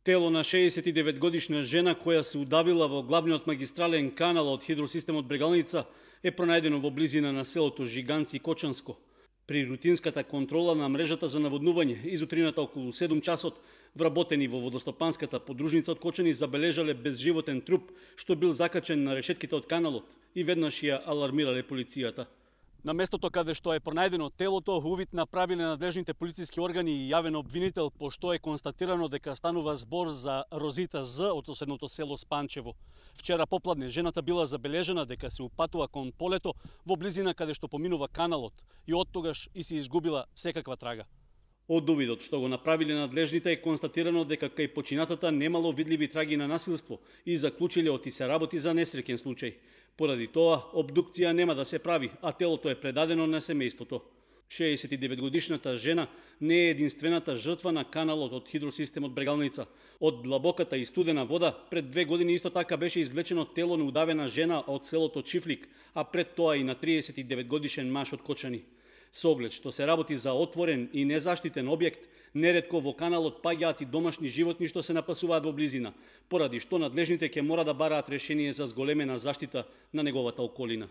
Тело на 69-годишна жена која се удавила во главниот магистрален канал од хидросистемот Брегалница е пронајдено во близина на селото Жиганци Кочанско. При рутинската контрола на мрежата за наводнување изутрината околу 7 часот, вработени во водостопанската подружница од Кочани забележале безживотен труп што бил закачен на решетките од каналот и веднаш ја алармирале полицијата. На местото каде што е пронајдено телото, увид направиле надлежните полициски органи и јавен обвинител, пошто е констатирано дека станува збор за Розита З од соседното село Спанчево. Вчера попладне жената била забележена дека се упатува кон полето во близина каде што поминува каналот и оттогаш и се изгубила секаква трага. Од увидот што го направиле надлежните е констатирано дека кај починатата немало видливи траги на насилство и заклучиле оти се работи за несреќен случај. Поради тоа, обдукција нема да се прави, а телото е предадено на семејството. 69-годишната жена не е единствената жртва на каналот од хидросистемот Брегалница. Од длабоката и студена вода пред 2 години исто така беше извлечено тело на удавена жена од селото Чифлик, а пред тоа и на 39-годишен маж од Кочани. Со оглед што се работи за отворен и незаштитен објект, неретко во каналот паѓаат и домашни животни што се напасуваат во близина, поради што надлежните ќе мора да бараат решение за зголемена заштита на неговата околина.